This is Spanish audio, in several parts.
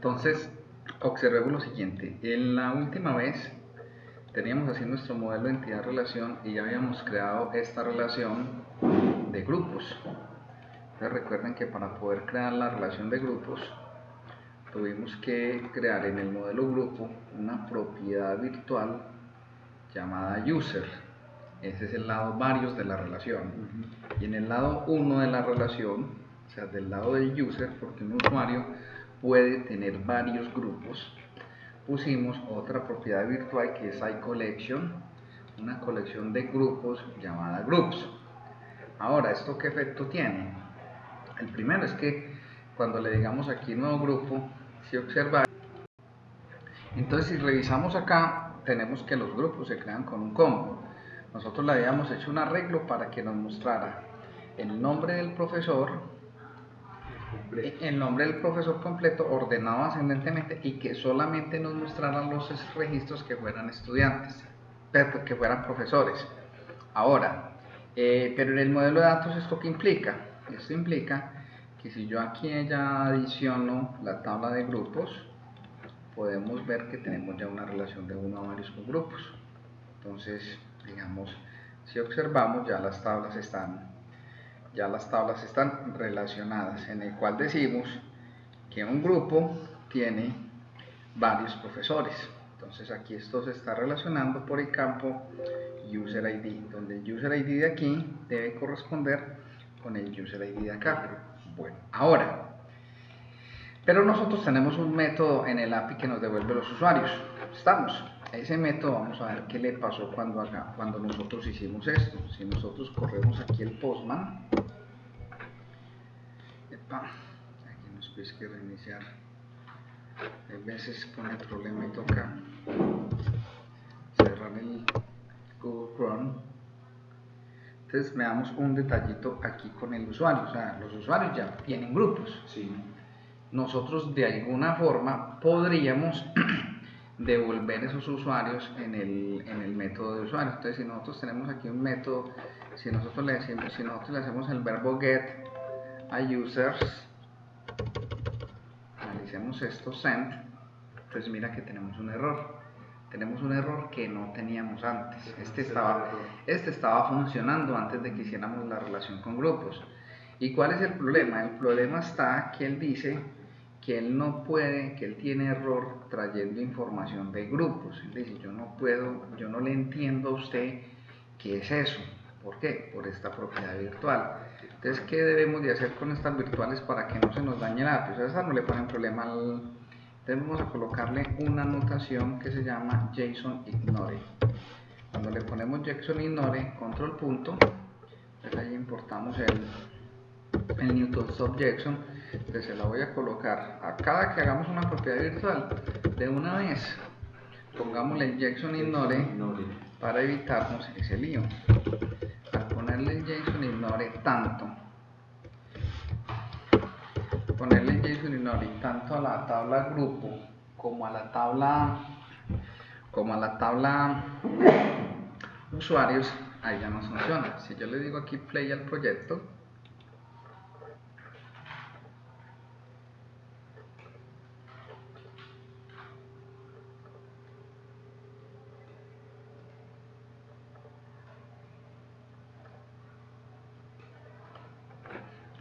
Entonces, observemos lo siguiente. En la última vez teníamos así nuestro modelo de entidad-relación y ya habíamos creado esta relación de grupos. Entonces recuerden que para poder crear la relación de grupos tuvimos que crear en el modelo grupo una propiedad virtual llamada user. Ese es el lado varios de la relación. Y en el lado 1 de la relación, o sea, del lado del user, porque un usuario puede tener varios grupos, pusimos otra propiedad virtual que es iCollection, una colección de grupos llamada groups. Ahora, ¿esto qué efecto tiene? El primero es que cuando le digamos aquí nuevo grupo, si observa, entonces si revisamos acá, tenemos que los grupos se crean con un combo. Nosotros le habíamos hecho un arreglo para que nos mostrara el nombre del profesor, completo, ordenado ascendentemente, y que solamente nos mostraran los registros que fueran estudiantes, que fueran profesores. Ahora, pero en el modelo de datos, ¿esto qué implica? Esto implica que si yo aquí ya adiciono la tabla de grupos, podemos ver que tenemos ya una relación de uno a varios grupos. Entonces, digamos, si observamos, ya las tablas están relacionadas, en el cual decimos que un grupo tiene varios profesores. Entonces aquí esto se está relacionando por el campo user ID, donde el user ID de aquí debe corresponder con el user ID de acá. Bueno, ahora, pero nosotros tenemos un método en el API que nos devuelve los usuarios. Ese método, vamos a ver qué le pasó cuando nosotros hicimos esto. Si nosotros corremos aquí el Postman, aquí nos pide que reiniciar. A veces pone el problema y toca cerrar el Google Chrome. Entonces veamos un detallito aquí con el usuario. O sea, los usuarios ya tienen grupos. Sí. Nosotros de alguna forma podríamos devolver esos usuarios en el método de usuario. Entonces, si nosotros tenemos aquí un método, si nosotros le hacemos el verbo get a users, analicemos esto, send, pues mira que tenemos un error. Tenemos un error que no teníamos antes. Este estaba funcionando antes de que hiciéramos la relación con grupos. ¿Y cuál es el problema? El problema está que él dice que él no puede, que él tiene error trayendo información de grupos. Él dice, yo no le entiendo a usted qué es eso. ¿Por qué? Por esta propiedad virtual. Entonces, ¿qué debemos de hacer con estas virtuales para que no se nos dañe la API? O sea, esas no le ponen problema al... Entonces vamos a colocarle una notación que se llama JSON Ignore. Cuando le ponemos JSON Ignore, control punto, pues ahí importamos el Newton Subjection. Entonces se la voy a colocar a cada que hagamos una propiedad virtual de una vez. Pongámosle el JSON Ignore para evitarnos ese lío. Al ponerle el JSON Ignore tanto a la tabla grupo como a la tabla usuarios, ahí ya no funciona. Si yo le digo aquí play al proyecto,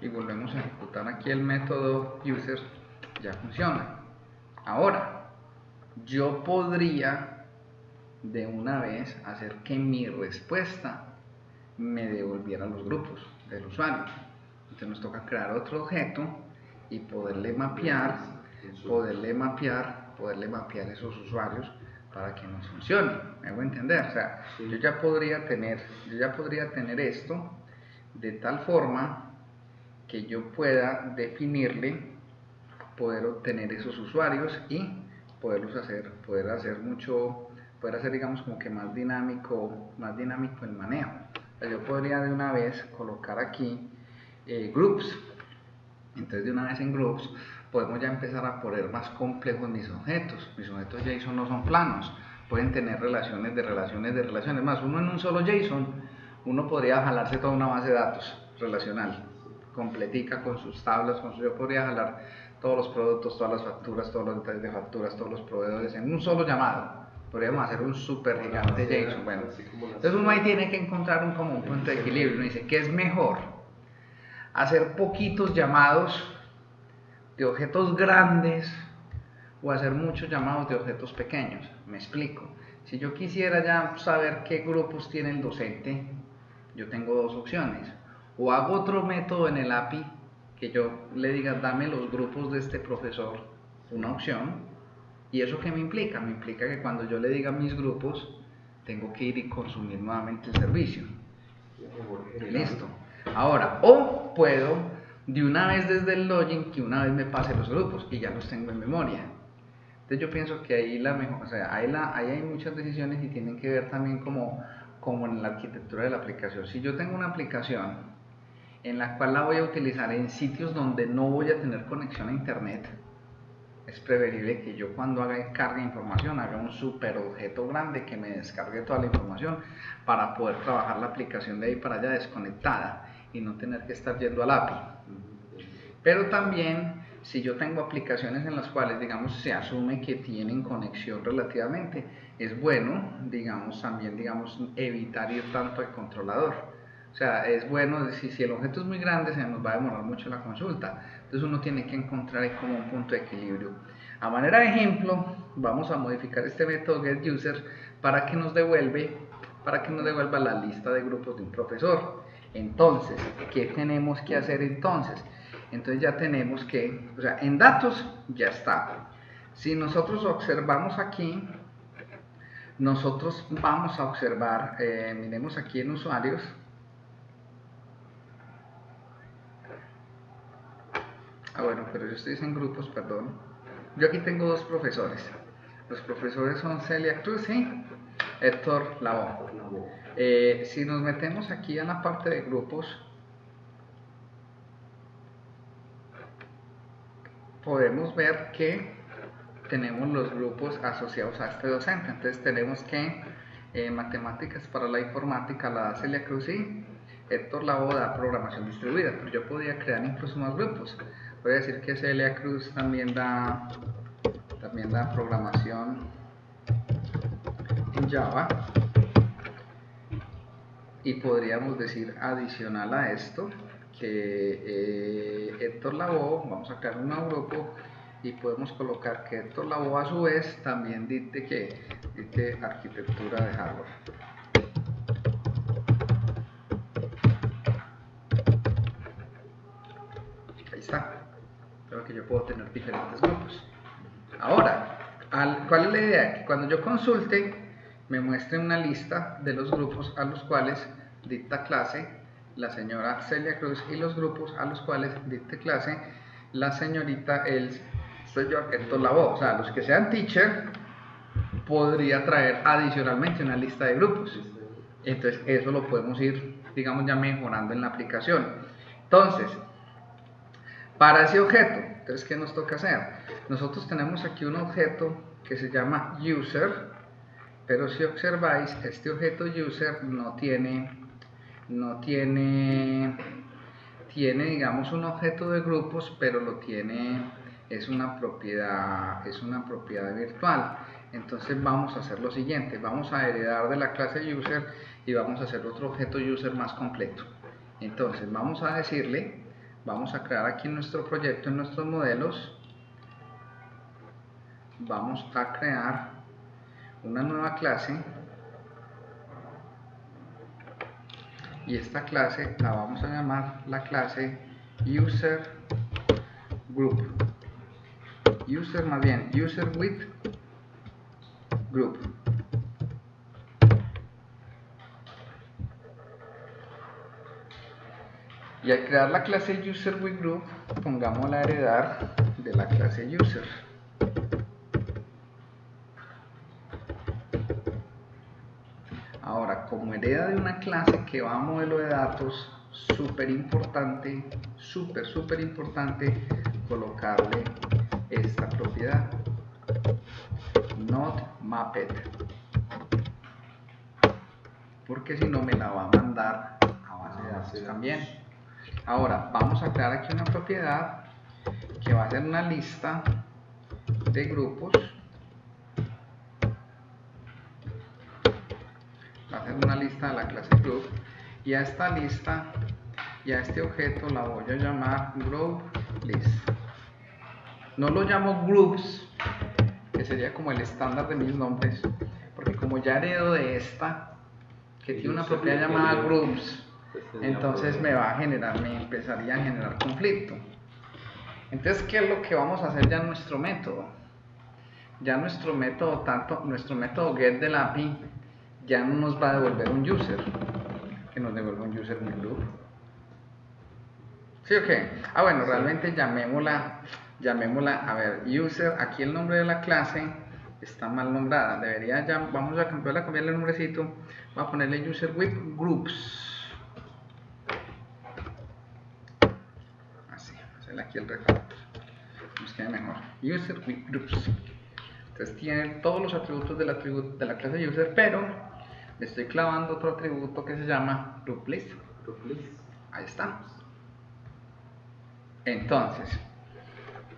y volvemos a ejecutar aquí el método user, ya funciona. Ahora, yo podría de una vez hacer que mi respuesta me devolviera los grupos del usuario. Entonces nos toca crear otro objeto y poderle mapear esos usuarios para que nos funcione. ¿Me hago entender? O sea, sí. yo ya podría tener esto de tal forma que yo pueda definirle, poder obtener esos usuarios y poder hacer digamos como que más dinámico el manejo. O sea, yo podría de una vez colocar aquí groups. Entonces de una vez en groups podemos ya empezar a poner más complejos mis objetos. Mis objetos JSON no son planos, pueden tener relaciones de relaciones. Más, uno en un solo JSON, uno podría jalarse toda una base de datos relacional completica con sus tablas, yo podría jalar todos los productos, todas las facturas, todos los detalles de facturas, todos los proveedores en un solo llamado. Podríamos hacer un super gigante JSON. Bueno, entonces uno ahí tiene que encontrar como un punto de equilibrio. Uno dice, ¿qué es mejor? ¿Hacer poquitos llamados de objetos grandes o hacer muchos llamados de objetos pequeños? Me explico. Si yo quisiera ya saber qué grupos tiene el docente, yo tengo dos opciones. O hago otro método en el API que yo le diga, dame los grupos de este profesor, una opción. ¿Y eso qué me implica? Me implica que cuando yo le diga mis grupos, tengo que ir y consumir nuevamente el servicio. Listo. Ahora, o puedo de una vez desde el login que una vez me pase los grupos y ya los tengo en memoria. Entonces yo pienso que ahí la mejor, o sea, ahí hay muchas decisiones y tienen que ver también como en la arquitectura de la aplicación. Si yo tengo una aplicación en la cual la voy a utilizar en sitios donde no voy a tener conexión a internet, es preferible que yo cuando cargue información haga un super objeto grande que me descargue toda la información para poder trabajar la aplicación de ahí para allá desconectada y no tener que estar yendo al API. Pero también si yo tengo aplicaciones en las cuales, digamos, se asume que tienen conexión relativamente, es bueno, digamos, también, digamos, evitar ir tanto al controlador. O sea, es bueno, si el objeto es muy grande, se nos va a demorar mucho la consulta. Entonces uno tiene que encontrar ahí como un punto de equilibrio. A manera de ejemplo, vamos a modificar este método getUser para que nos devuelva la lista de grupos de un profesor. Entonces, ¿qué tenemos que hacer entonces? Entonces ya tenemos que, o sea, en datos ya está. Si nosotros observamos aquí, nosotros vamos a observar, miremos aquí en usuarios. Bueno, pero yo estoy en grupos, perdón. Yo aquí tengo dos profesores. Los profesores son Celia Cruz y Héctor Lavoe. Si nos metemos aquí en la parte de grupos, podemos ver que tenemos los grupos asociados a este docente. Entonces tenemos que matemáticas para la informática la da Celia Cruz y Héctor Lavoe da programación distribuida, pero yo podía crear incluso más grupos. Voy a decir que Celia Cruz también da programación en Java, y podríamos decir adicional a esto que Héctor Lavoe, vamos a crear un nuevo grupo y podemos colocar que Héctor Lavoe a su vez también dicte arquitectura de hardware. Ahí está. Creo que yo puedo tener diferentes grupos. Ahora, ¿cuál es la idea? Que cuando yo consulte me muestre una lista de los grupos a los cuales dicta clase la señora Celia Cruz y los grupos a los cuales dicte clase la señorita señor Héctor Lavoe. O sea, los que sean teacher podría traer adicionalmente una lista de grupos. Entonces eso lo podemos ir, digamos, ya mejorando en la aplicación. Entonces, para ese objeto, entonces, ¿qué nos toca hacer? Nosotros tenemos aquí un objeto que se llama user, pero si observáis, este objeto user tiene, digamos, un objeto de grupos, pero es una propiedad virtual. Entonces vamos a hacer lo siguiente, vamos a heredar de la clase user y vamos a hacer otro objeto user más completo. Entonces vamos a decirle, vamos a crear aquí en nuestro proyecto, en nuestros modelos, vamos a crear una nueva clase y esta clase la vamos a llamar la clase user group, user with group. Y al crear la clase user with group, pongámosla a heredar de la clase user. Ahora, como hereda de una clase que va a modelo de datos, súper importante colocarle esta propiedad, not mapped, porque si no me la va a mandar a base de datos también. Ahora, vamos a crear aquí una propiedad que va va a ser una lista de grupos, va a ser una lista de la clase group, y a esta lista y a este objeto la voy a llamar group list. No lo llamo groups, que sería como el estándar de mis nombres, porque como ya heredo de esta, que tiene una propiedad llamada groups, entonces me empezaría a generar conflicto. Entonces, ¿qué es lo que vamos a hacer ya en nuestro método? Ya nuestro método get del API ya no nos va a devolver un user, que nos devuelve un user en el group. ¿Sí o qué? Ah, bueno, realmente llamémosla, a ver, user, aquí el nombre de la clase está mal nombrada, vamos a cambiarle el nombrecito, voy a ponerle user with groups, así, hacerle aquí el refactor, nos queda mejor, user with groups. Entonces tiene todos los atributos de la clase user, pero le estoy clavando otro atributo que se llama group list. Ahí está. Entonces,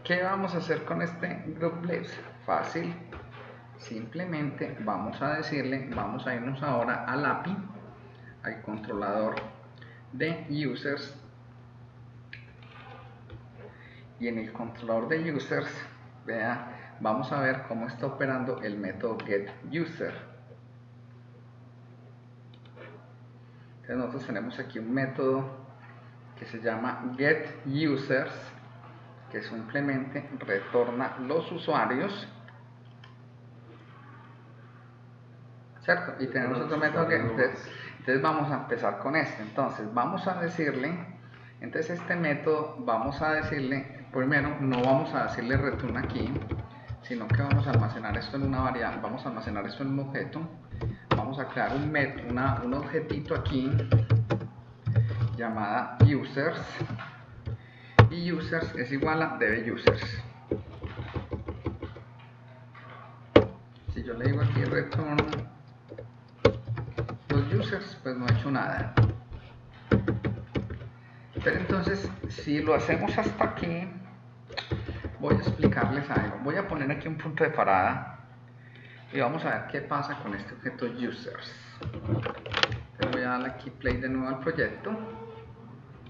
¿qué vamos a hacer con este group list? Fácil. Simplemente vamos a irnos ahora al API, al controlador de users, y en el controlador de users, vamos a ver cómo está operando el método getUser. Entonces nosotros tenemos aquí un método que se llama getUsers, que simplemente retorna los usuarios, ¿cierto? Y tenemos otro método que entonces vamos a empezar con este. Entonces vamos a decirle, este método vamos a decirle, primero no vamos a decirle return aquí, sino que vamos a almacenar esto en una variable, vamos a almacenar esto en un objeto, vamos a crear un objetito aquí llamada users, y users es igual a dbUsers. Si yo le digo aquí return los users, pues no he hecho nada. Pero entonces, si lo hacemos hasta aquí, voy a explicarles algo. Voy a poner aquí un punto de parada y vamos a ver qué pasa con este objeto users. Entonces voy a darle aquí play de nuevo al proyecto.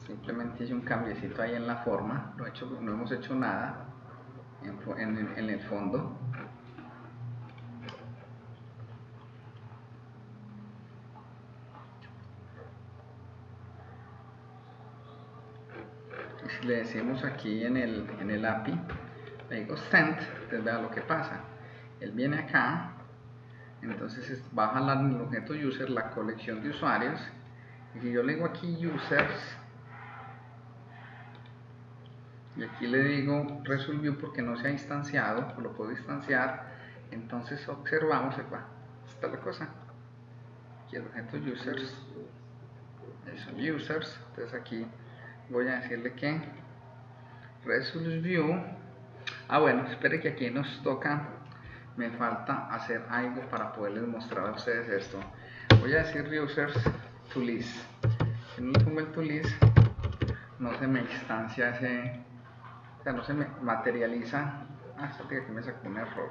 Simplemente hice un cambiecito ahí en la forma, no hemos hecho nada en el fondo. Y si le decimos aquí en el API, le digo send, entonces vea lo que pasa. Él viene acá, entonces baja el objeto user, la colección de usuarios, y si yo le digo aquí users, y aquí le digo resolvió porque no se ha instanciado, lo puedo instanciar, entonces observamos, está la cosa, aquí el objeto users, son users, entonces aquí voy a decirle que resolvió. Bueno, espere que aquí nos toca, me falta hacer algo para poderles mostrar a ustedes esto. Voy a decir users to list. Si no le pongo el to list, no se me instancia o sea, no se me materializa. Espérate que aquí me sacó un error.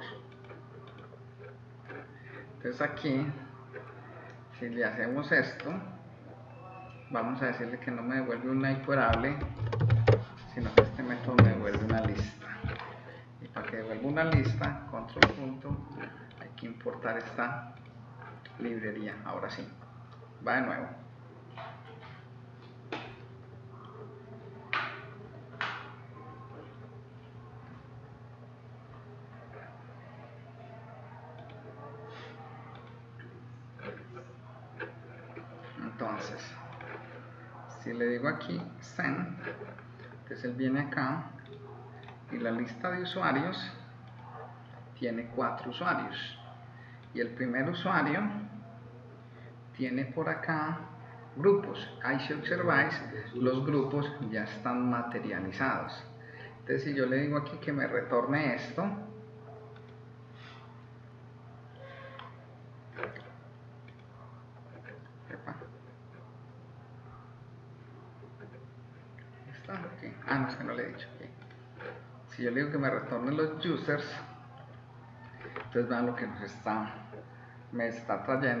Entonces aquí, si le hacemos esto, vamos a decirle que no me devuelve una iterable, sino que este método me devuelve una lista. Y para que devuelva una lista, control punto, hay que importar esta librería. Ahora sí, va de nuevo. Entonces, si le digo aquí send, entonces él viene acá y la lista de usuarios tiene 4 usuarios. Y el primer usuario tiene por acá grupos. Ahí si observáis, los grupos ya están materializados. Entonces si yo le digo aquí que me retorne esto, no, es que no le he dicho. Si yo le digo que me retorne los users, entonces vean lo que me está trayendo.